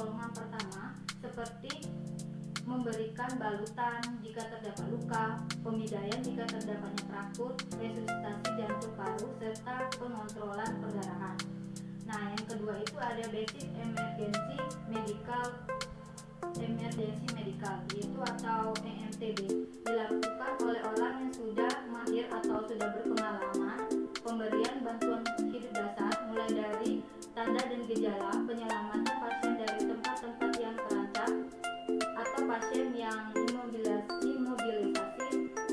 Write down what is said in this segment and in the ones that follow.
pertolongan pertama seperti memberikan balutan jika terdapat luka, pemindaian jika terdapatnya fraktur, resusitasi jantung paru, serta pengontrolan perdarahan. Nah, yang kedua itu ada basic emergency medical yaitu atau EMTB, dilakukan oleh orang yang sudah mahir atau sudah berpengalaman pemberian bantuan hidup dasar mulai dari tanda dan gejala, penyelamatan pasien dari tempat-tempat yang terancam atau pasien yang imobilisasi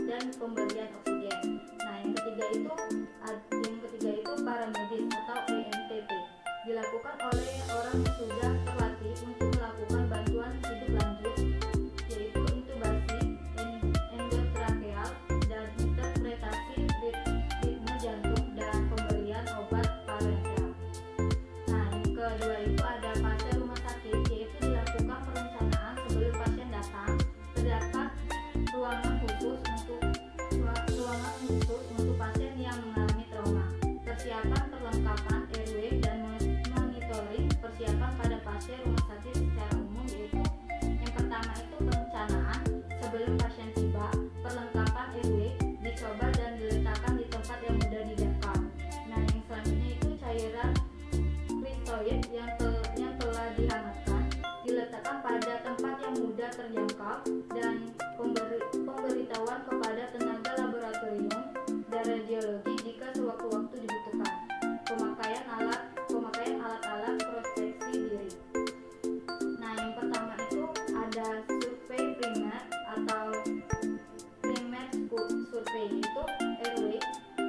dan pemberian oksigen. Nah, yang ketiga itu paramedis atau EMTP, dilakukan oleh orang yang sudah terlatih untuk melakukan bantuan hidup lanjut yaitu intubasi, endotrakeal, dan interpretasi ritme jantung dan pemberian obat parenteral. Nah, yang kedua itu ada fase rumah sakit, yaitu dilakukan perencanaan sebelum pasien datang. Terdapat ruangan khusus untuk pasien yang mengalami trauma, persiapan perlengkapan RW dan monitoring persiapan pada pasien rumah sakit secara umum, yaitu yang pertama itu perencanaan sebelum pasien tiba, perlengkapan RW dicoba dan diletakkan di tempat yang mudah dijangkau. Nah, yang selanjutnya itu cairan kristoid yang telah dihangatkan diletakkan pada tempat yang mudah terjangkau dan pemberitahuan kepada tenaga laboratorium dan radiologi jika sewaktu-waktu dibutuhkan. Pemakaian alat-alat proteksi diri. Nah, yang pertama itu ada survei primer atau primer survei, itu RW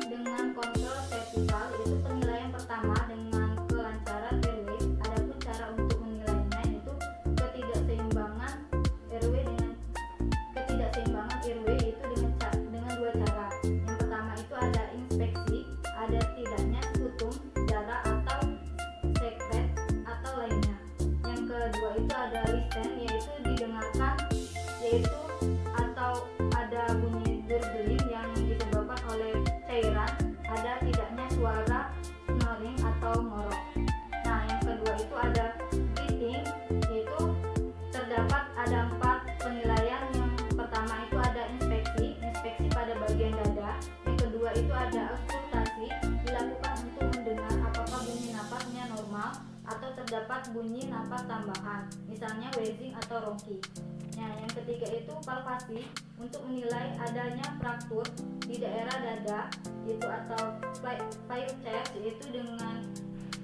dengan kontrol vertikal, itu penilaian pertama dengan kelancaran RW. Adapun cara untuk menilainya itu ketidakseimbangan RW yaitu dengan dua cara. Yang pertama itu ada inspeksi, ada tidaknya sekutum, darah atau sekret atau lainnya. Yang kedua itu ada listen, yaitu didengarkan, yaitu atau ada bunyi gurgling yang disebabkan oleh cairan, ada tidaknya suara snoring atau ngorok. Nah, yang kedua itu ada breathing, yaitu terdapat ada 4 penilaian. Yang pertama itu ada inspeksi pada bagian dada. Yang kedua itu ada auskultasi, dilakukan untuk mendengar apakah bunyi napasnya normal atau terdapat bunyi napas tambahan, misalnya wheezing atau ronki. Nah, yang ketiga itu palpasi, untuk menilai adanya fraktur di daerah dada, itu atau pipe chest, yaitu dengan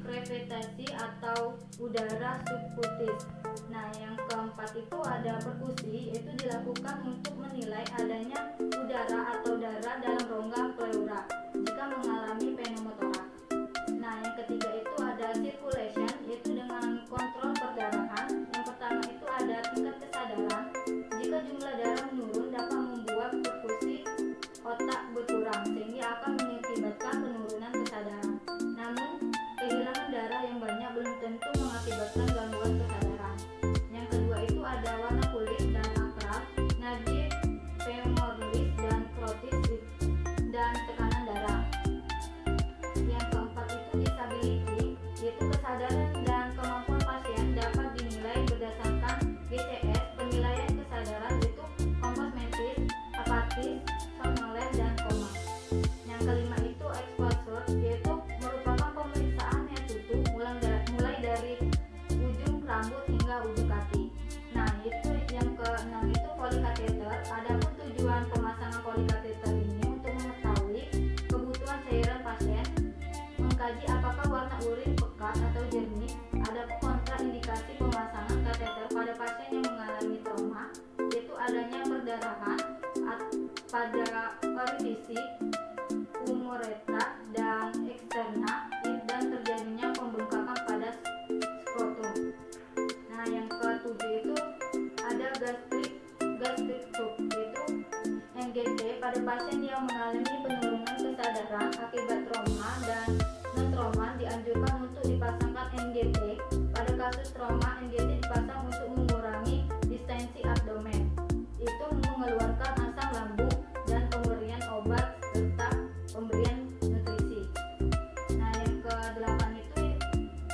krevitasi atau udara subkutis. Nah, yang keempat itu ada perkusi, yaitu dilakukan untuk menilai adanya udara atau darah dalam rongga pleura jika mengalami pneumotoraks. Nah, yang ketiga itu ada circulation, yaitu dengan kontrol perdarahan. Yang pertama itu ada tingkat kesadaran. Jika jumlah darah menurun dapat membuat perfusi otak berkurang sehingga akan mengakibatkan penurunan kesadaran. Namun, kehilangan darah yang banyak belum tentu mengakibatkan gangguan kesadaran. Yang kedua itu ada warna kulit dan akral, nadi femoralis dan carotis dan tekanan darah. Yang keempat itu disability, yaitu kesadaran dan kemampuan pasien dapat dinilai berdasarkan GCS. Penilaian kesadaran itu kompos mentis, apatis, somnolen, dan koma. Yang kelima itu exposure, yaitu merupakan pemeriksaan yang tutup mulai dari ujung rambut hingga ujung kaki. Nah, itu yang keenam itu polikateter. Adapun tujuan pemasangan polikateter ini untuk mengetahui kebutuhan cairan pasien, mengkaji apakah warna urin pekat atau jernih. Adapun kontraindikasi pemasangan kateter pada pasien yang mengalami trauma, yaitu adanya perdarahan pada orifisi uretra dan eksterna dan terjadinya pembengkakan pada skrotum. Nah, yang ketujuh itu ada gastric tube, yaitu NGT pada pasien yang mengalami penurunan kesadaran akibat trauma dan non-trauma dianjurkan untuk dipasangkan NGT. Pada kasus trauma, NGT dipasang untuk mengurangi distensi abdomen, itu mengeluarkan asam lambung dan pemberian obat serta pemberian nutrisi. Nah, yang ke-8 itu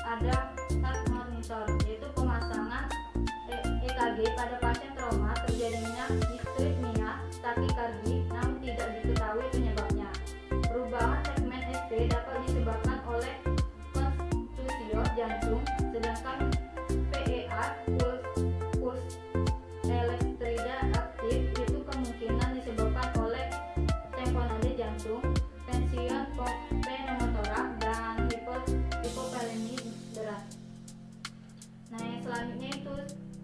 ada heart monitor, yaitu pemasangan pemasangan EKG pada pasien trauma terjadinya distripnia takikardi namun tidak diketahui penyebabnya. Perubahan segmen ST dapat disebabkan oleh kontusio jantung, sedangkan PER puls elektrida aktif itu kemungkinan disebabkan oleh tamponade jantung, tension pneumotorak, dan hipokalemi berat. Nah, yang selanjutnya itu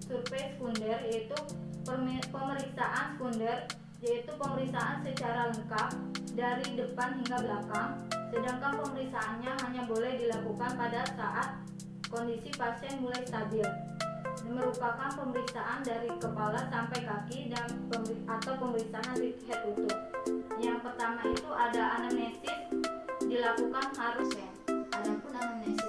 survei sekunder, yaitu pemeriksaan sekunder, yaitu pemeriksaan secara lengkap dari depan hingga belakang, sedangkan pemeriksaannya hanya boleh dilakukan pada saat kondisi pasien mulai stabil. Ini merupakan pemeriksaan dari kepala sampai kaki dan atau pemeriksaan dari head to toe. Yang pertama itu ada anamnesis, dilakukan harus ya. Adapun anamnesis